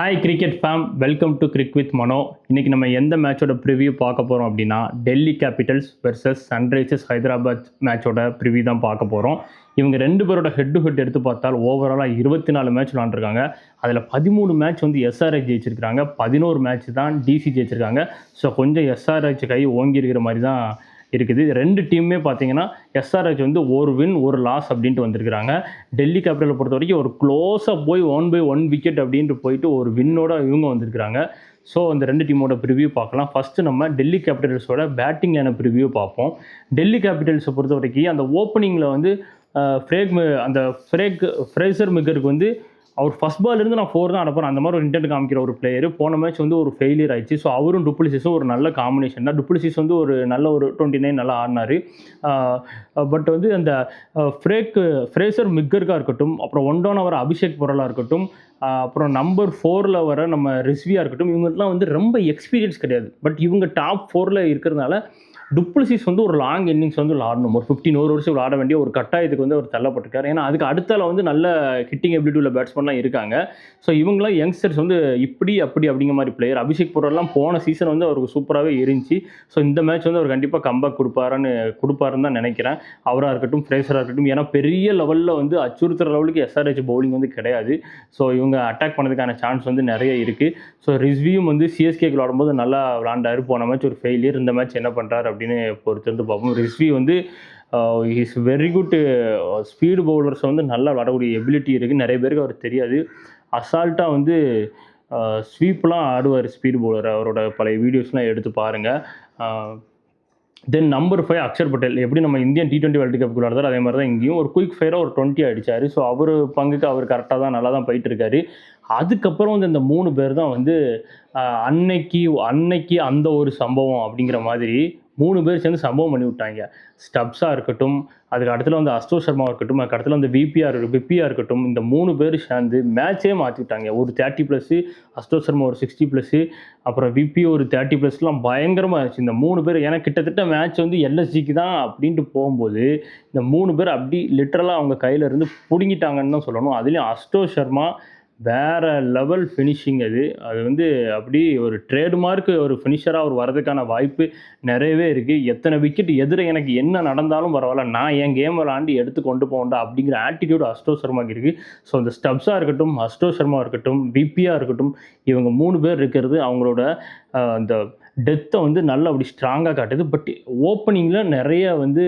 Hi cricket fam, welcome to crick with Mano. இன்னைக்கு நம்ம எந்த மேட்சோட ப்ரிவ்யூ பார்க்க போகிறோம் அப்படின்னா, Delhi Capitals versus Sunrisers Hyderabad மேட்சோட ப்ரிவ்யூ தான் பார்க்க போகிறோம். இவங்க ரெண்டு பேரோட ஹெட் டு ஹெட் எடுத்து பார்த்தால் ஓவராலாக 24 மேட்ச் விளாண்டுருக்காங்க. அதில் 13 மேட்ச் வந்து எஸ்ஆர்ஹெச் ஜெயிச்சிருக்காங்க, 11 மேட்ச் தான் டிசி ஜெயிச்சிருக்காங்க. ஸோ கொஞ்சம் எஸ்ஆர்ஹெச் கை ஓங்கி இருக்கிற மாதிரி தான் இருக்குது. ரெண்டு டீமுமே பார்த்தீங்கன்னா எஸ்ஆர்ஹெச் வந்து ஒரு வின் ஒரு லாஸ் அப்படின்ட்டு வந்திருக்கிறாங்க. டெல்லி கேபிட்டலை பொறுத்த வரைக்கும் ஒரு க்ளோஸாக போய் 1/1 விக்கெட் அப்படின்ட்டு போயிட்டு ஒரு வின்னோட இவங்க வந்திருக்கிறாங்க. ஸோ அந்த ரெண்டு டீமோட ப்ரிவ்யூ பார்க்கலாம். ஃபஸ்ட்டு நம்ம டெல்லி கேபிட்டல்ஸோட பேட்டிங்கான ப்ரிவ்யூ பார்ப்போம். டெல்லி கேபிட்டல்ஸை பொறுத்த வரைக்கும் அந்த ஓப்பனிங்கில் வந்து ஃப்ரேசர் மிகருக்கு வந்து அவர் ஃபஸ்ட் பால்லேருந்து நான் 4 தான் அனுப்புகிறேன் அந்த மாதிரி ஒரு இன்டென்ட் காமிக்கிற ஒரு பிளேயர் போன மேட்ச் வந்து ஒரு ஃபெயிலியர் ஆயிடுச்சு. ஸோ அவரும் டுப்ளிசிஸும் ஒரு நல்ல காம்பினேஷன் தான். டுப்ளிசிஸ் வந்து ஒரு நல்ல ஒரு 29 நல்லா ஆடினார். பட் வந்து அந்த ஃப்ரேசர் மிக்கருக்காக இருக்கட்டும், அப்புறம் ஒன் டவுன் வர அபிஷேக் பொரலாக இருக்கட்டும், அப்புறம் நம்பர் 4 வர நம்ம ரிஸ்வியாக இருக்கட்டும், இவங்களுக்குலாம் வந்து ரொம்ப எக்ஸ்பீரியன்ஸ் கிடையாது. பட் இவங்க டாப் 4 இருக்கிறதுனால டுப்ளிசிஸ் வந்து ஒரு லாங் இன்னிங்ஸ் வந்து விளாடணும். ஒரு 15 ஓவர்ஸ் விளாட வேண்டிய ஒரு கட்டாயத்துக்கு வந்து அவர் தள்ளப்பட்டிருக்காரு. ஏன்னா அதுக்கு அடுத்தால வந்து நல்ல ஹிட்டிங் எபிலிட்டி உள்ள பேட்ஸ்மேன்லாம் இருக்காங்க. ஸோ இவங்களாம் யங்ஸ்டர்ஸ் வந்து இப்படி அப்படி அப்படிங்கிற மாதிரி பிளேயர். அபிஷேக் பொரல்லாம் போன சீசன் வந்து அவருக்கு சூப்பராகவே இருந்துச்சு. ஸோ இந்த மேட்ச் வந்து அவர் கண்டிப்பாக கம்பேக் கொடுப்பாருன்னு தான் நினைக்கிறேன். அவராக இருக்கட்டும், ஃப்ரேசராக இருக்கட்டும். ஏன்னா பெரிய லெவலில் வந்து அச்சுறுத்துற லெவலுக்கு எஸ்ஆர்ஹெச் பவுலிங் வந்து கிடையாது. ஸோ இவங்க அட்டாக் பண்ணதுக்கான சான்ஸ் வந்து நிறைய இருக்குது. ஸோ ரிஸ்வியும் வந்து சிஎஸ்கேக்கு விளாடும்போது நல்லா விளாண்டாரு. போன மேட்ச் ஒரு ஃபெயிலியர். இந்த மேட்ச் என்ன பண்ணுறாரு அப்படின்னு பொறுத்து வந்து பார்ப்போம். ரிஸ்வி வந்து is very good speed bowlers வந்து நல்லா விளாடக்கூடிய எபிலிட்டி இருக்குது. நிறைய பேருக்கு அவர் தெரியாது. அசால்ட்டாக வந்து ஸ்வீப்லாம் ஆடுவார் ஸ்பீடு பவுலர். அவரோட பழைய வீடியோஸ்லாம் எடுத்து பாருங்கள். Then number 5 Akshar Patel. எப்படி நம்ம இந்தியன் T20 வேர்ல்டு கப் விளாடுறாரு அதே மாதிரி தான் இங்கேயும் ஒரு குயிக் ஃபயராக ஒரு 20 அடித்தார். ஸோ அவர் பங்குக்கு அவர் கரெக்டாக தான் நல்லா தான் போயிட்டுருக்காரு. அதுக்கப்புறம் வந்து இந்த 3 பேர் தான் வந்து அன்னைக்கு அந்த ஒரு சம்பவம் அப்படிங்கிற மாதிரி 3 பேர் சேர்ந்து சம்பவம் பண்ணி விட்டாங்க. ஸ்டப்ஸாக இருக்கட்டும், அதுக்கு அடுத்துல வந்து அஸ்தோஷ் சர்மாவாக இருக்கட்டும், அதுக்கு அடுத்துல வந்து விப்பியாக இருக்கட்டும், இந்த 3 பேர் சேர்ந்து மேட்சே மாற்றி விட்டாங்க. ஒரு 30+, அஸ்தோஷ் சர்மா ஒரு 60+, அப்புறம் விப்பி ஒரு 30+லாம் பயங்கரமாக இருந்துச்சு. இந்த 3 பேர் ஏன்னா கிட்டத்தட்ட மேட்ச் வந்து எல்எஸ்ஜிக்கு தான் அப்படின்ட்டு போகும்போது இந்த 3 பேர் அப்படி லிட்டரலாக அவங்க கையில் இருந்து பிடுங்கிட்டாங்கன்னு தான் சொல்லணும். அதுலேயும் அஸ்தோஷ் சர்மா வேறு லெவல் ஃபினிஷிங் அது வந்து அப்படி ஒரு ட்ரேட்மார்க் ஒரு ஃபினிஷராக அவர் வரதுக்கான வாய்ப்பு நிறையவே இருக்குது. எத்தனை விக்கெட் எனக்கு என்ன நடந்தாலும் பரவாயில்ல, நான் என் கேம் விளாண்டு எடுத்து கொண்டு போகண்டா அப்படிங்கிற ஆட்டிடியூட் அஸ்தோஷ் சர்மாவுக்கு இருக்குது. ஸோ இந்த ஸ்டப்ஸாக இருக்கட்டும், அஸ்தோஷ் சர்மா இருக்கட்டும், விப்பியாக இருக்கட்டும், இவங்க 3 பேர் இருக்கிறது அவங்களோட அந்த டெத்தை வந்து நல்லா அப்படி ஸ்ட்ராங்காக காட்டுது. பட் ஓப்பனிங்கில் நிறைய வந்து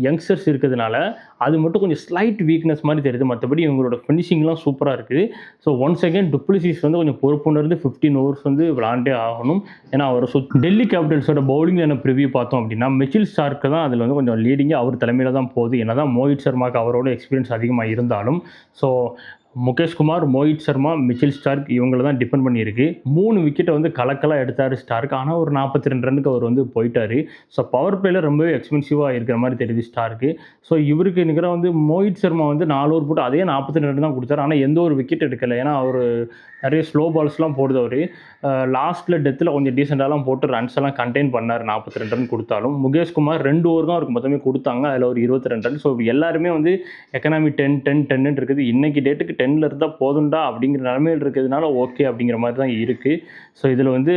யங்ஸ்டர்ஸ் இருக்கிறதுனால அது மட்டும் கொஞ்சம் ஸ்லைட் வீக்னஸ் மாதிரி தெரியுது. மற்றபடி இவங்களோட ஃபினிஷிங்லாம் சூப்பராக இருக்குது. ஸோ ஒன்ஸ் அகேன் டுப்ளிசிஸ் வந்து கொஞ்சம் பொறுப்புணர்ந்து 15 ஓவர்ஸ் வந்து விளாண்டே ஆகணும். ஏன்னா அவரை டெல்லி கேபிட்டல்ஸோட பவுலிங்கில் என்ன ப்ரிவ்யூ பார்த்தோம் அப்படின்னா, மிச்சில் ஸ்டார்க்கு தான் அதில் வந்து கொஞ்சம் லீடிங்காக அவர் தலைமையில் தான் போகுது. என்ன தான் மோஹித் சர்மாவுக்கு அவரோட எக்ஸ்பீரியன்ஸ் அதிகமாக இருந்தாலும். So Mukesh Kumar, Mohit Sharma, Mitchell Stark இவங்கள தான் டிபெண்ட் பண்ணியிருக்கு. 3 விக்கெட்டை வந்து கலக்கலாக எடுத்தார் ஸ்டார்க். ஆனால் ஒரு 42 ரன்னுக்கு அவர் வந்து போயிட்டார். ஸோ பவர் பிளேயில் ரொம்பவே எக்ஸ்பென்சிவாக இருக்கிற மாதிரி தெரியுது ஸ்டார்க்கு. ஸோ இவருக்கு நிகராக வந்து மோஹித் சர்மா வந்து 4 ஓவர் போட்டு அதே 42 ரன் தான் கொடுத்தாரு. ஆனால் எந்த ஒரு விக்கெட் எடுக்கலை. ஏன்னா அவர் நிறைய ஸ்லோ பால்ஸ்லாம் போடுது. அவர் லாஸ்ட்டில் டெத்தில் கொஞ்சம் டீசெண்டாலாம் போட்டு ரன்ஸ் எல்லாம் கண்டெயின் பண்ணார். 42 ரன் கொடுத்தாலும் முகேஷ் குமார் 2 ஓவர் தான் அவருக்கு மொத்தமே கொடுத்தாங்க. அதில் ஒரு 22 ரன். ஸோ எல்லாருமே வந்து எக்கனாமி 10 இருக்குது. இன்றைக்கி டேட்டுக்கு 10ல் இருந்தால் போதுண்டா அப்படிங்கிற நிலைமையில் இருக்கிறதுனால ஓகே அப்படிங்கிற மாதிரி தான் இருக்குது. ஸோ இதில் வந்து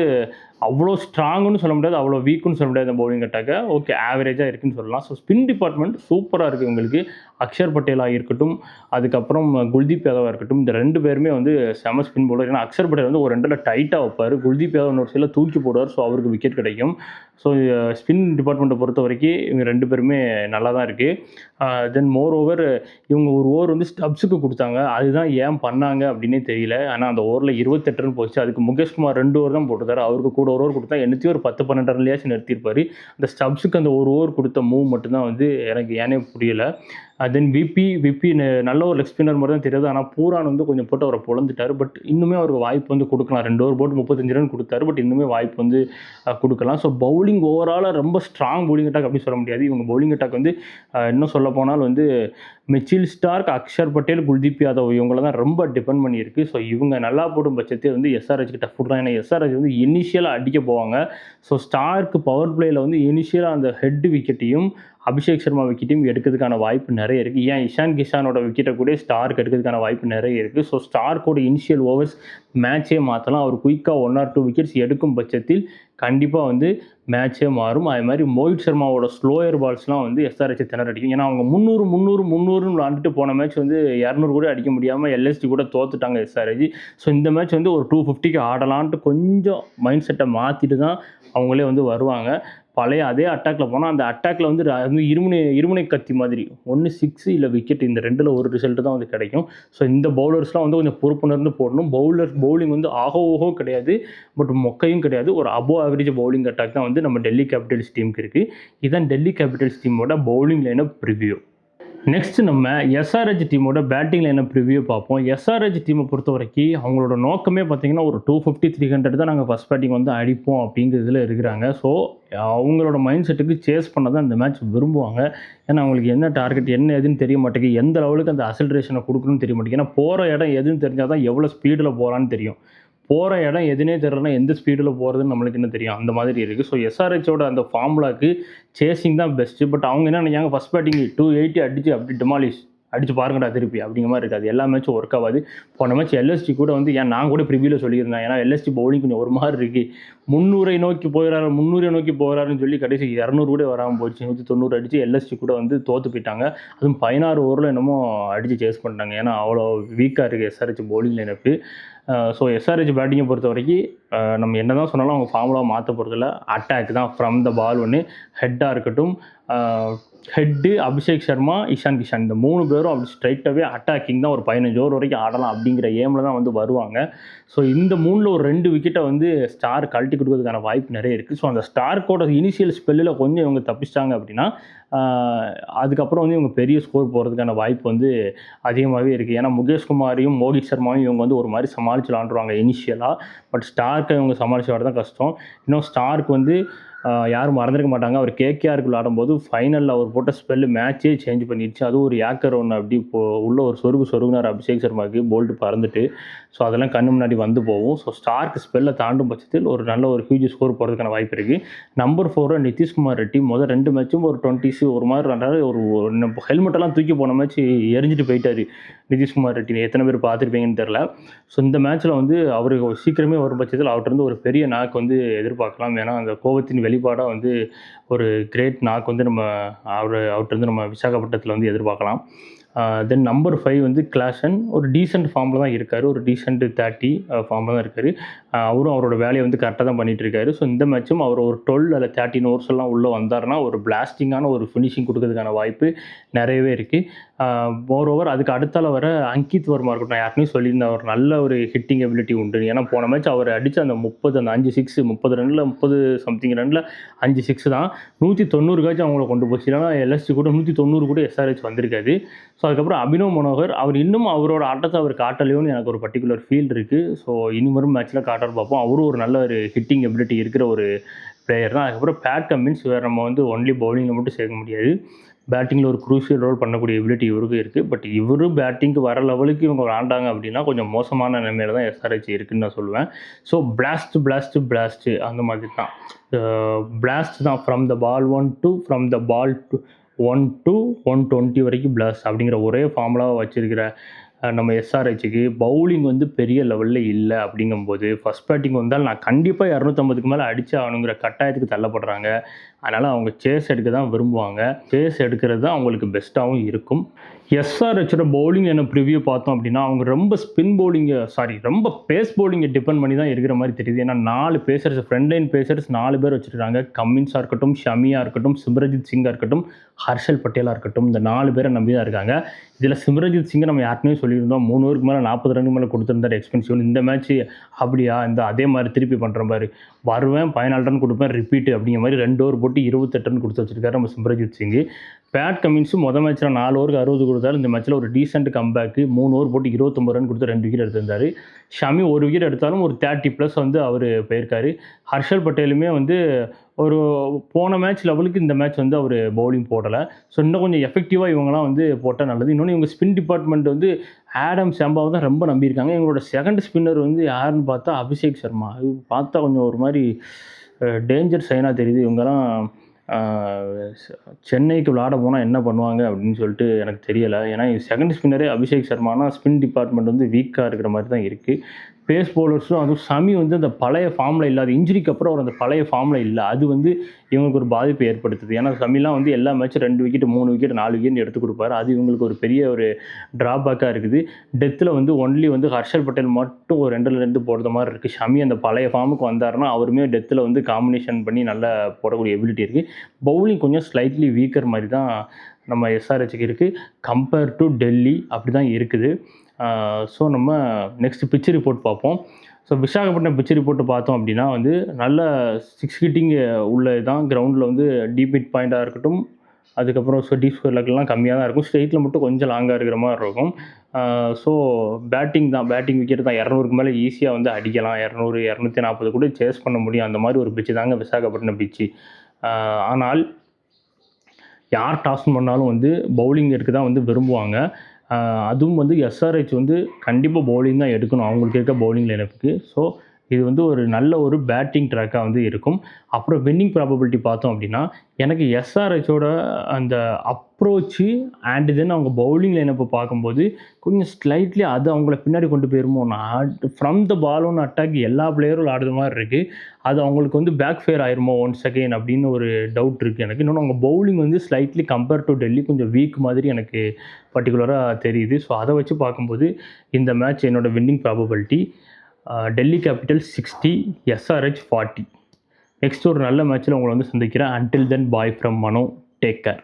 அவ்வளோ ஸ்ட்ராங்குன்னு சொல்ல முடியாது, அவ்வளோ வீக்குன்னு சொல்ல முடியாது. அந்த பவுலிங் அட்டாக்க ஓகே ஆவரேஜாக இருக்குன்னு சொல்லலாம். ஸோ ஸ்பின் டிபார்ட்மெண்ட் சூப்பராக இருக்குது உங்களுக்கு. அக்ஷர் பட்டேலாக இருக்கட்டும், அதுக்கப்புறம் குல்தீப் யாதவாக இருக்கட்டும், இந்த 2 பேருமே வந்து செம ஸ்பின் பவுலர். ஏன்னா அக்ஷர் பட்டேல் வந்து ஒரு 2ல் டைட்டாக வைப்பார், குல்தீப் யாதவ் இன்னொரு சைடில் தூக்கி போடுவார். ஸோ அவருக்கு விக்கெட் கிடைக்கும். ஸோ ஸ்பின் டிபார்ட்மெண்ட்டை பொறுத்த வரைக்கும் இவங்க 2 பேருமே நல்லா தான் இருக்குது. தென் மோர் ஓவர் இவங்க ஒரு ஓவர் வந்து ஸ்டப்ஸுக்கு கொடுத்தாங்க. அதுதான் ஏன் பண்ணாங்க அப்படின்னே தெரியல. ஆனால் அந்த ஓவரில் 28 ரன் போச்சு. அதுக்கு முகேஷ் குமார் 2 ஓவர் தான் போட்டுருந்தார். அவருக்கு கூட ஒரு ஓவர் கொடுத்தா என்னத்தையும் ஒரு 10-12 ரன்லையாச்சும் நிறுத்தியிருப்பார். அந்த ஸ்டப்ஸுக்கு அந்த ஒரு ஓவர் கொடுத்த மூவ் மட்டும்தான் வந்து எனக்கு ஏனே புரியலை. தென் விப்பி நல்ல ஒரு லெக் ஸ்பின்னர் மாதிரி தான் தெரியாது. ஆனால் பூரான் வந்து கொஞ்சம் போட்டு அவரை பொழந்துட்டார். பட் இன்னுமே அவருக்கு வாய்ப்பு வந்து கொடுக்கலாம். 2 ஓவர் போட்டு 35 ரன் கொடுத்தாரு. பட் இன்னுமே வாய்ப்பு வந்து கொடுக்கலாம். ஸோ பவுலிங் ஓவராலாக ரொம்ப ஸ்ட்ராங் பவுலிங் அட்டாக் அப்படி சொல்ல முடியாது. இவங்க பவுலிங் அட்டாக் வந்து இன்னும் சொல்ல போனால் வந்து மிச்சில் ஸ்டார்க், அக்ஷர் பட்டேல், குல்தீப் யாதவ் இவங்கள தான் ரொம்ப டிபெண்ட் பண்ணியிருக்கு. ஸோ இவங்க நல்லா போடும் பட்சத்தில் வந்து எஸ்ஆர்ஹெச்க்கு டஃப் கொடுக்கலாம். ஏன்னா எஸ்ஆர்ஹெச் வந்து இனிஷியலாக அடிக்க போவாங்க. ஸோ ஸ்டார்க்கு பவர் பிளேயில் வந்து இனிஷியலாக அந்த ஹெட் விக்கெட்டையும் அபிஷேக் சர்மா விக்கெட்டையும் எடுக்கிறதுக்கான வாய்ப்பு நிறைய நிறைய இருக்குது. ஏன் இஷான் கிஷானோட விக்கெட்டை கூட ஸ்டார்க் எடுக்கிறதுக்கான வாய்ப்பு நிறைய இருக்குது. ஸோ ஸ்டார்க்கோட இனிஷியல் ஓவர்ஸ் மேட்சே மாற்றலாம். அவர் குயிக்காக 1 ஆர் 2 விக்கெட்ஸ் எடுக்கும் பட்சத்தில் கண்டிப்பாக வந்து மேட்சே மாறும். அது மாதிரி மோஹித் சர்மாவோட ஸ்லோயர் பால்ஸ்லாம் வந்து எஸ்ஆர்ஹெச் திணறடிக்கும். ஏன்னா அவங்க 300 விளாண்டுட்டு போன மேட்ச் வந்து 200 கூட அடிக்க முடியாமல் எல்எஸ்டி கூட தோத்துட்டாங்க எஸ்ஆர்ஹெச். ஸோ இந்த மேட்ச் வந்து ஒரு 250க்கு ஆடலான்ட்டு கொஞ்சம் மைண்ட் செட்டை மாற்றிட்டு தான் அவங்களே வந்து வருவாங்க. பழைய அதே அட்டாக்ல போனால் அந்த அட்டாக்ல வந்து இருமுனை கத்தி மாதிரி ஒன்று 6 இல்லை விக்கெட், இந்த 2ல் ஒரு ரிசல்ட் தான் வந்து கிடைக்கும். ஸோ இந்த பவுலர்ஸ்லாம் வந்து கொஞ்சம் பொறுப்புணர்ந்து போடணும். பவுலிங் வந்து ஓஹோ கிடையாது, பட் மொக்கையும் கிடையாது. ஒரு அபோவ் ஆவரேஜ் பவுலிங் அட்டாக் தான் வந்து நம்ம டெல்லி கேபிட்டல்ஸ் டீமுக்கு இருக்குது. இதுதான் டெல்லி கேபிட்டல்ஸ் டீமோட பவுலிங் லைனப் ப்ரிவ்யூ. நெக்ஸ்ட் நம்ம எஸ்ஆர்ஹெச் டீமோட பேட்டிங் லைனப் ரிவ்யூ பார்ப்போம். எஸ்ஆர்ஹெச் டீமை பொறுத்த வரைக்கும் அவங்களோட நோக்கமே பார்த்தீங்கன்னா ஒரு 250 300 தான் நாங்கள் ஃபஸ்ட் பேட்டிங் வந்து அடிப்போம் அப்படிங்கிறதுல இருக்கிறாங்க. ஸோ அவங்களோட மைண்ட் செட்டுக்கு சேஸ் பண்ண தான் இந்த மேட்ச் விரும்புவாங்க. ஏன்னா அவங்களுக்கு என்ன டார்கெட் என்ன எதுன்னு தெரிய மாட்டேங்குது, எந்த லெவலுக்கு அந்த அசல்ட்ரேஷனை கொடுக்கணும்னு தெரிய மாட்டேங்குது. ஏன்னா போகிற இடம் எதுன்னு தெரிஞ்சால் தான் எவ்வளோ ஸ்பீடில் போகலான்னு தெரியும். போகிற இடம் எதுனே தெரியலனா எந்த ஸ்பீடில் போகிறதுன்னு நம்மளுக்கு என்ன தெரியும், அந்த மாதிரி இருக்குது. ஸோ எஸ்ஆர்ஹெச்சோட அந்த ஃபார்முலாக்கு சேசிங் தான் பெஸ்ட்டு. பட் அவங்க என்ன நினைக்காங்க, ஃபஸ்ட் பேட்டிங் 280 அடிச்சு அப்படி டிமாலிஷ் அடிச்சு பாருங்கடா திருப்பி அப்படிங்கிற மாதிரி இருக்காது. எல்லா மேட்சும் ஒர்க் ஆகாது. போன மேட்ச் எல்எஸ்டி கூட வந்து ஏன் நான் கூட ப்ரிவியூவில் சொல்லியிருந்தேன், ஏன்னா எல்எஸ்டி பவுலிங் கொஞ்சம் ஒரு மாதிரி இருக்குது, 300 நோக்கி போகிறாருன்னு சொல்லி கடைசி 200 கூட வராமல் போச்சு. 190 அடிச்சு எல்எஸ்டி கூட வந்து தோற்று போயிட்டாங்க. அதுவும் 16 ஓவரில் என்னமோ அடித்து சேஸ் பண்ணிட்டாங்க. ஏன்னா அவ்வளோ வீக்காக இருக்குது எஸ்ஆர்ஹெச் பவுலிங் லைனப்பு. ஸோ எஸ்ஆர்ஹெச் பேட்டிங்கை பொறுத்த வரைக்கும் நம்ம என்ன தான் சொன்னாலும் அவங்க ஃபார்முலா மாற்ற போகிறதில்ல. அட்டாக் தான் ஃப்ரம் த பால் ஒன்று. ஹெட்டாக இருக்கட்டும், ஹெட்டு அபிஷேக் சர்மா, இஷான் கிஷான், இந்த 3 பேரும் அப்படி ஸ்ட்ரைட்டாகவே அட்டாக்கிங் தான். ஒரு 15 ஓவர் வரைக்கும் ஆடலாம் அப்படிங்கிற ஏமில் தான் வந்து வருவாங்க. ஸோ இந்த 3ல் ஒரு 2 விக்கெட்டை வந்து ஸ்டார் கழட்டி கொடுக்கறதுக்கான வாய்ப்பு நிறைய இருக்குது. ஸோ அந்த ஸ்டார்க்கோட இனிஷியல் ஸ்பெல்லில் கொஞ்சம் இவங்க தப்பிச்சிட்டாங்க அப்படின்னா அதுக்கப்புறம் வந்து இவங்க பெரிய ஸ்கோர் போகிறதுக்கான வாய்ப்பு வந்து அதிகமாகவே இருக்குது. ஏன்னா முகேஷ் குமாரையும் மோஹித் சர்மாவையும் இவங்க வந்து ஒரு மாதிரி சமாளித்து விளாண்டுருவாங்க இனிஷியலாக. பட் ஸ்டார்க்கை இவங்க சமாளித்து விளாட தான் கஷ்டம். இன்னும் ஸ்டார்க் வந்து யாரும் மறந்துருக்க மாட்டாங்க, அவர் கேகேஆருக்கு விளாடும்போது ஃபைனலில் அவர் போட்ட ஸ்பெல்லு மேட்சே சேஞ்ச் பண்ணிடுச்சு. அதுவும் ஒரு ஏக்கர் ஒன்று அப்படி உள்ள ஒரு சொருகுனார் அபிஷேக் சர்மாவுக்கு போல்ட்டு பறந்துட்டு. ஸோ அதெல்லாம் கண்ணு முன்னாடி வந்து போகும். ஸோ ஸ்டார்க் ஸ்பெல்லை தாண்டும் பட்சத்தில் ஒரு நல்ல ஒரு ஹியூஜ் ஸ்கோர் போகிறதுக்கான வாய்ப்பு இருக்குது. நம்பர் 4 நிதிஷ்குமார் ரெட்டி முதல் 2 மேட்சும் ஒரு 20s ஒரு மாதிரி ரெண்டாவது ஒரு ஹெல்மெட்டெல்லாம் தூக்கி போன மேட்ச் எரிஞ்சிட்டு போயிட்டார் நிதிஷ்குமார் ரெட்டி. எத்தனை பேர் பார்த்துருப்பீங்கன்னு தெரில. ஸோ இந்த மேட்ச்சில் வந்து அவர் சீக்கிரமே வரும் பட்சத்தில் அவர்கிட்ட ஒரு பெரிய நாக் வந்து எதிர்பார்க்கலாம். ஏன்னா அந்த கோபத்தின் வெளிப்பாடாக வந்து ஒரு கிரேட் நாக் வந்து நம்ம அவர்கிட்ட நம்ம விசாகப்பட்டினத்தில் வந்து எதிர்பார்க்கலாம். தென் நம்பர் 5 வந்து கிளாசன் ஒரு டீசென்ட் ஃபார்மில் தான் இருக்கார். ஒரு டீசென்ட் 30 ஃபார்மில் தான் இருக்கார். அவரும் அவரோட வேலையை வந்து கரெக்டாக தான் பண்ணிகிட்டு இருக்காரு. ஸோ இந்த மேட்சும் அவர் ஒரு 12 அல்ல 13 ஓவர்ஸ் எல்லாம் உள்ளே வந்தார்னா ஒரு பிளாஸ்டிங்கான ஒரு ஃபினிஷிங் கொடுக்கறதுக்கான வாய்ப்பு நிறையவே இருக்குது. மோரோவர் அதுக்கு அடுத்தால வர அங்கித் வர்மா இருக்கட்டும், நான் யாருக்குமே சொல்லியிருந்தேன் அவர் நல்ல ஒரு ஹிட்டிங் எபிலிட்டி உண்டு. ஏன்னா போன மேட்ச் அவர் அடித்த அந்த 5 6 30 ரனில் 30 சம்திங் ரனில் 5 6 தான் 190 அவங்கள கொண்டு போச்சு. இல்லைனா எல்எஸ்டி கூட 190 கூட எஸ்ஆர்ஹெச் வந்திருக்காது. ஸோ அதுக்கப்புறம் அபினவ் மனோகர் அவர் இன்னும் அவரோட ஆட்டத்தை அவர் காட்டலையோன்னு எனக்கு ஒரு பர்டிகுலர் ஃபீல் இருக்குது. ஸோ இனி வரும் மேட்ச்சில் காட்டார் பார்ப்போம். அவரும் ஒரு நல்ல ஒரு ஹிட்டிங் எபிலிட்டி இருக்கிற ஒரு பிளேயர் தான். அதுக்கப்புறம் பேட் கமின்ஸ் வேறு நம்ம வந்து ஒன்லி பவுலிங்கில் மட்டும் சேர்க்க முடியாது, பேட்டிங்கில் ஒரு குரூஷியல் ரோல் பண்ணக்கூடிய எபிலிட்டி இவருக்கு இருக்குது. பட் இவரு பேட்டிங்க்கு வர லெவலுக்கு இவங்க விளாண்டாங்க அப்படின்னா கொஞ்சம் மோசமான நிலைமையில தான் எஸ்ஆர்ஹெச் இருக்குதுன்னு நான் சொல்லுவேன். ஸோ பிளாஸ்ட்டு அந்த மாதிரி தான். பிளாஸ்ட் தான் from the ball 1 to from the ball 1 to 120 வரைக்கும் பிளாஸ்ட் அப்படிங்கிற ஒரே ஃபார்முலாவை வச்சுருக்கிற நம்ம எஸ்ஆர்ஹெச்சுக்கு பவுலிங் வந்து பெரிய லெவலில் இல்லை. அப்படிங்கும்போது ஃபஸ்ட் பேட்டிங் வந்தால் நான் கண்டிப்பாக 250க்கு மேலே அடித்து ஆகணுங்கிற கட்டாயத்துக்கு தள்ளப்படுறாங்க. அதனால் அவங்க சேஸ் எடுக்க தான் விரும்புவாங்க. சேஸ் எடுக்கிறது தான் அவங்களுக்கு பெஸ்ட்டாகவும் இருக்கும். எஸ்ஆர்ஹெச்சோட பவுலிங் என்ன ப்ரிவியூ பார்த்தோம் அப்படின்னா அவங்க ரொம்ப பேஸ் பவுலிங்கை டிபெண்ட் பண்ணி தான் இருக்கிற மாதிரி தெரியுது. ஏன்னா 4 பேசர்ஸ் ஃப்ரண்ட் லைன் பேசர்ஸ் 4 பேர் வச்சுருக்காங்க. கம்மின்ஸாக இருக்கட்டும், ஷமியாக இருக்கட்டும், சிம்ரஜித் சிங்காக இருக்கட்டும், ஹர்ஷல் பட்டேலாக இருக்கட்டும், இந்த 4 பேரை நம்பி தான் இருக்காங்க. இதில் சிம்ரஜித் சிங்கை நம்ம யாருக்குமே சொல்லியிருந்தோம் 3 ஓவருக்கு மேலே 40 ரனுக்கு மேலே கொடுத்துருந்தாரு எக்ஸ்பென்சிவ். இந்த மேட்ச் அப்படியா அதே மாதிரி திருப்பி பண்ணுற மாதிரி வருவேன் 14 ரன் கொடுப்பேன் ரிப்பீட்டு அப்படிங்கிற மாதிரி 2 ஓவர் போட்டு 28 ரன் கொடுத்து வச்சிருக்காரு நம்ம சிம்ரஜித் சிங். பேட் கமின்ஸும் மேட்ச்சில் 4 ஓவருக்கு 60 கொடுத்தாரு. இந்த மேட்ச்சில் ஒரு டீசென்ட் கம்பேக்கு 3 ஓவர் போட்டு 29 ரன் கொடுத்து 2 விக்கெட் எடுத்திருந்தார். ஷமி 1 விக்கெட் எடுத்தாலும் ஒரு 30+ வந்து அவர் போயிருக்காரு. ஹர்ஷல் பட்டேலுமே வந்து ஒரு போன மேட்ச் லெவலுக்கு இந்த மேட்ச் வந்து அவர் பவுலிங் போடலை. ஸோ இன்னும் கொஞ்சம் எஃபெக்டிவாக இவங்கலாம் வந்து போட்டால் நல்லது. இன்னொன்று இவங்க ஸ்பின் டிபார்ட்மெண்ட் வந்து ஆடம் சாம்பாவை தான் ரொம்ப நம்பியிருக்காங்க. இவங்களோட செகண்ட் ஸ்பின்னர் வந்து யாருன்னு பார்த்தா அபிஷேக் சர்மா. அது பார்த்தா கொஞ்சம் ஒரு மாதிரி டேஞ்சர் சைனாக தெரியுது. இவங்கெல்லாம் சென்னைக்கு விளையாட போனால் என்ன பண்ணுவாங்க அப்படின்னு சொல்லிட்டு எனக்கு தெரியலை. ஏன்னா செகண்ட் ஸ்பின்னரே அபிஷேக் சர்மானா ஸ்பின் டிபார்ட்மெண்ட் வந்து வீக்காக இருக்கிற மாதிரி தான் இருக்குது. பேஸ் பவுலர்ஸும் அதுவும் ஷமி வந்து அந்த பழைய ஃபார்மில் இல்லாத இன்ஜுரிக்கு அப்புறம் அவர் அந்த பழைய ஃபார்மில் இல்லை. அது வந்து இவங்களுக்கு ஒரு பாதிப்பை ஏற்படுத்துது. ஏன்னா ஷமிலாம் வந்து எல்லா மேட்சும் 2 விக்கெட் 3 விக்கெட் 4 விக்கெட் எடுத்து கொடுப்பாரு. அது இவங்களுக்கு ஒரு பெரிய ஒரு ட்ராபேக்காக இருக்குது. டெத்தில் வந்து ஒன்லி வந்து ஹர்ஷல் பட்டேல் மட்டும் ஒரு 2ல் 2 போடுற மாதிரி இருக்குது. ஷமி அந்த பழைய ஃபார்முக்கு வந்தாருன்னா அவருமே டெத்தில் வந்து காம்பினேஷன் பண்ணி நல்லா போடக்கூடிய எபிலிட்டி இருக்குது. பவுலிங் கொஞ்சம் ஸ்லைட்லி வீக்கர் மாதிரி தான் நம்ம எஸ்ஆர்ஹெச்சுக்கு இருக்குது. கம்பேர் டு டெல்லி அப்படி தான் இருக்குது. ஸோ நம்ம நெக்ஸ்ட் பிட்ச் ரிப்போர்ட் பார்ப்போம். ஸோ விசாகப்பட்டினம் பிட்ச் ரிப்போர்ட் பார்த்தோம் அப்படின்னா வந்து நல்ல 6 ஹிட்டிங் உள்ள தான் கிரவுண்டில் வந்து டீப் மிட் பாயிண்ட்டாக இருக்கட்டும், அதுக்கப்புறம் டீப் ஸ்கொயர் லெக்லாம் கம்மியாக தான் இருக்கும். ஸ்ட்ரெயிட்டில் மட்டும் கொஞ்சம் லாங்காக இருக்கிற மாதிரி இருக்கும். ஸோ பேட்டிங் விக்கெட் தான் 200க்கு மேலே ஈஸியாக வந்து அடிக்கலாம். 200 240 கூட சேஸ் பண்ண முடியும். அந்த மாதிரி ஒரு பிட்ச்சு தாங்க விசாகப்பட்டினம் பிட்ச்சு. ஆனால் யார் டாஸ் பண்ணாலும் வந்து பவுலிங் எடுக்க தான் வந்து விரும்புவாங்க. அதுவும் வந்து எஸ்ஆர்ஹெச் வந்து கண்டிப்பாக பவுலிங் தான் எடுக்கணும் அவங்களுக்கு இருக்க பவுலிங் லைனப்புக்கு. ஸோ இது வந்து ஒரு நல்ல ஒரு பேட்டிங் ட்ராக்காக வந்து இருக்கும். அப்புறம் வின்னிங் ப்ராபபிலிட்டி பார்த்தோம் அப்படின்னா எனக்கு எஸ்ஆர்ஹெச்சோட அந்த அப்ரோச்சு அண்ட் தென் அவங்க பவுலிங் லைனப்பை பார்க்கும்போது கொஞ்சம் ஸ்லைட்லி அது அவங்கள பின்னாடி கொண்டு போயிருமோ. நான் from the ball one attack எல்லா பிளேயரும் விளாடுற மாதிரி இருக்குது. அது அவங்களுக்கு வந்து பேக் ஃபேர் ஆயிருமோ ஒன்ஸ் அகெயின் அப்படின்னு ஒரு டவுட் இருக்குது எனக்கு. இன்னொன்று அவங்க பவுலிங் வந்து ஸ்லைட்லி கம்பேர் டு டெல்லி கொஞ்சம் வீக் மாதிரி எனக்கு பர்டிகுலராக தெரியுது. ஸோ அதை வச்சு பார்க்கும்போது இந்த மேட்ச் என்னோடய winning probability Delhi Capitals 60, SRH 40. Next ஒரு நல்ல மேட்ச்சில் உங்களை வந்து சந்திக்கிறேன். Until then bye from Mano. Take care.